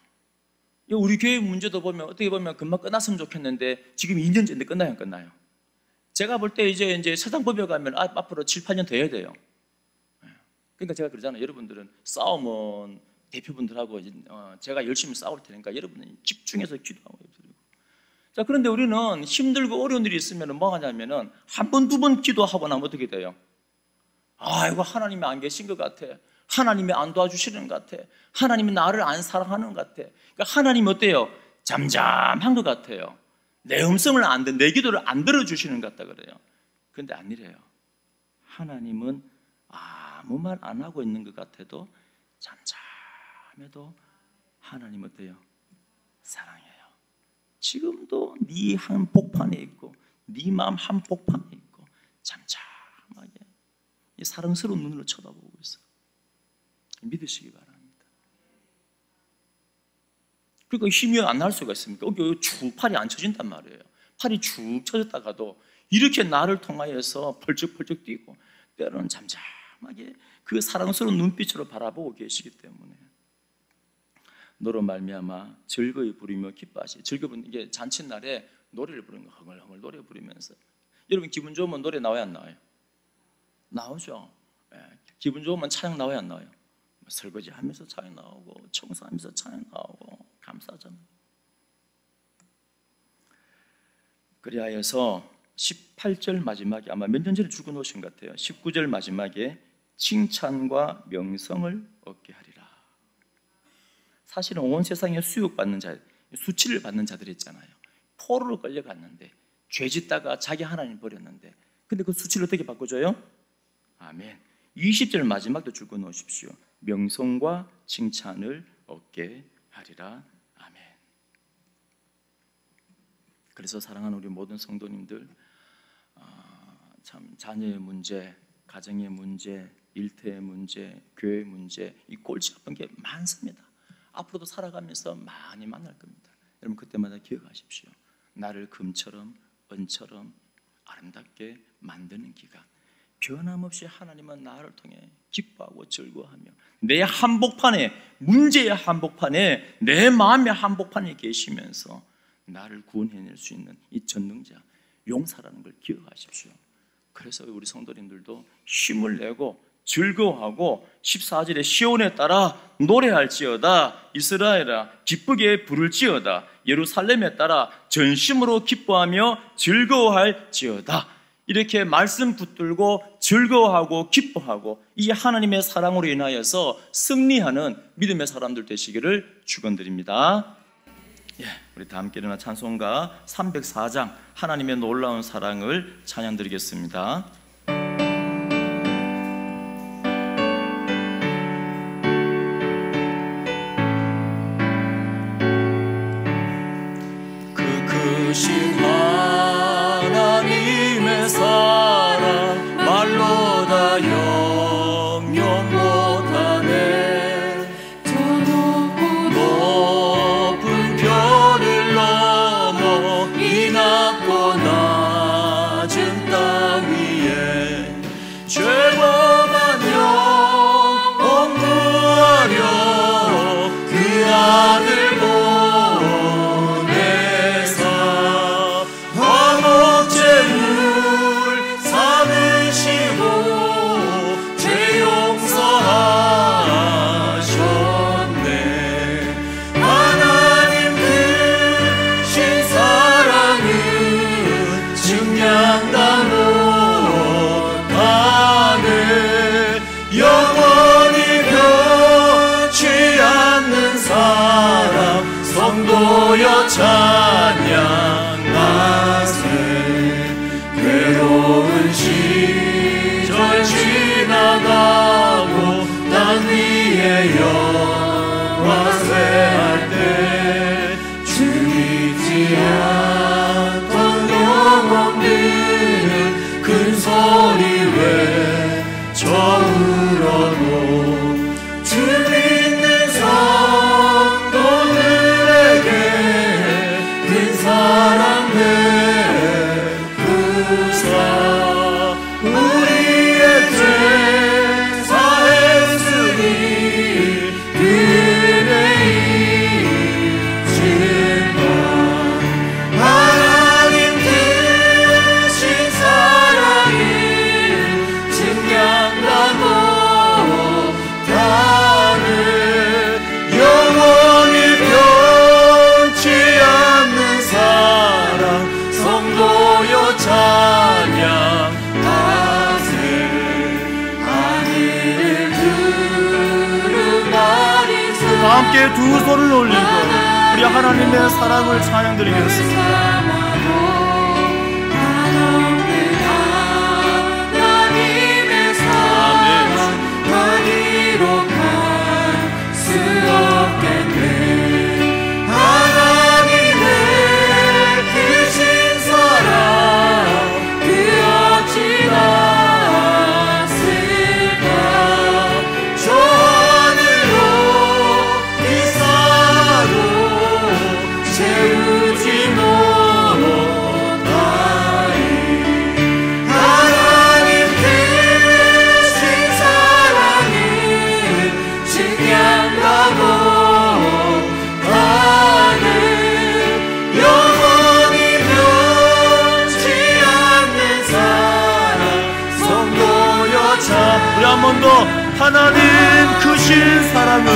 우리 교회 문제도 보면 어떻게 보면 금방 끝났으면 좋겠는데 지금 2년째인데 끝나요, 안 끝나요? 제가 볼 때 이제 세상법에 가면 앞으로 7, 8년 더 해야 돼요. 그러니까 제가 그러잖아요. 여러분들은 싸움은 대표분들하고 제가 열심히 싸울 테니까 여러분은 집중해서 기도하고 드리고. 자, 그런데 우리는 힘들고 어려운 일이 있으면 뭐 하냐면은 한 번, 두 번 기도하고 나면 어떻게 돼요? 아이고 하나님이 안 계신 것 같아. 하나님이 안 도와주시는 것 같아. 하나님이 나를 안 사랑하는 것 같아. 그러니까 하나님이 어때요? 잠잠한 것 같아요. 내 음성을 안 듣는, 내 기도를 안 들어주시는 것 같다 그래요. 그런데 아니래요. 하나님은 아무 말 안 하고 있는 것 같아도 잠잠해도 하나님 어때요? 사랑해요. 지금도 네 한복판에 있고 네 마음 한복판에 있고 잠잠하게 이 사랑스러운 눈으로 쳐다보고 있어요. 믿으시기 바랍니다. 그러니까 힘이 안 날 수가 있습니까? 여기 쭉 팔이 안 쳐진단 말이에요. 팔이 쭉 쳐졌다가도 이렇게 나를 통하여서 펄쩍펄쩍 뛰고 때로는 잠잠하게 그 사랑스러운 눈빛으로 바라보고 계시기 때문에 너로 말미암아 즐거이 부르며 기뻐하시. 즐거운 이게 잔칫날에 노래를 부르는 거, 흥얼흥얼 노래 부르면서. 여러분 기분 좋으면 노래 나와요, 안 나와요? 나오죠. 기분 좋으면 찬양 나와요, 안 나와요? 설거지하면서 찬양 나오고 청소하면서 찬양 나오고 감사하잖아요. 그리하여서 18절 마지막에 아마 몇 년 전에 죽어 놓으신 것 같아요. 19절 마지막에 칭찬과 명성을 얻게 하리라. 사실은 온 세상에 수욕받는 자, 수치를 받는 자들이 있잖아요. 포로로 끌려갔는데 죄 짓다가 자기 하나님 버렸는데 근데 그 수치를 어떻게 바꿔줘요? 아멘. 20절 마지막도 줄거 놓으십시오. 명성과 칭찬을 얻게 하리라. 아멘. 그래서 사랑하는 우리 모든 성도님들, 참 자녀의 문제, 가정의 문제, 일터의 문제, 교회의 문제, 이 골치 아픈 게 많습니다. 앞으로도 살아가면서 많이 만날 겁니다. 여러분 그때마다 기억하십시오. 나를 금처럼 은처럼 아름답게 만드는 기간, 변함없이 하나님은 나를 통해 기뻐하고 즐거워하며 내 한복판에, 문제의 한복판에, 내 마음의 한복판에 계시면서 나를 구원해낼 수 있는 이 전능자, 용사라는 걸 기억하십시오. 그래서 우리 성도님들도 힘을 내고 즐거워하고 14절에 시온에 따라 노래할지어다, 이스라엘아 기쁘게 부를지어다, 예루살렘에 따라 전심으로 기뻐하며 즐거워할지어다, 이렇게 말씀 붙들고 즐거워하고 기뻐하고 이 하나님의 사랑으로 인하여서 승리하는 믿음의 사람들 되시기를 축원드립니다. 우리 다 함께 일어나 찬송가 304장 하나님의 놀라운 사랑을 찬양드리겠습니다. 그 크신 하나님의 사랑 말로 다 영영 못하네. 저 높은 별을 넘어 이 낮고 낮은 땅 위에 죄범한 영혼 구하려 그 아들 성도여 찬양하세. 괴로운 시절 지나가고 땅 위에 영화 쇠할 때 주 잊지 않던 영혼들은 큰 소리 외쳐 울어도 주 믿는 사랑 베푸사 우리의 죄 사했으니 그네 잊지마. 하나님 크신 사랑을 증량하고 다는 영원히 변치 않는 사랑 성도여 찬양하세. 하늘을 두루마리 다 함께 두 손을 올리고 우리 하나님의 사랑을 찬양드리겠습니다. 하나님의 사랑 어디로 갈 수 없겠네. 한 번 더 하나님 크신 사랑은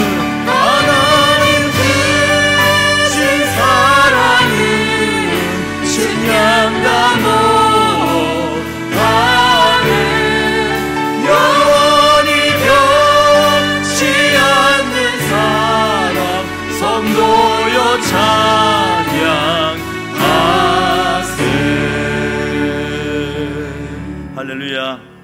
하나님 크신 사랑은 증량하고 다는 영원히 변치 않는 사랑 성도여 찬양하세. 할렐루야.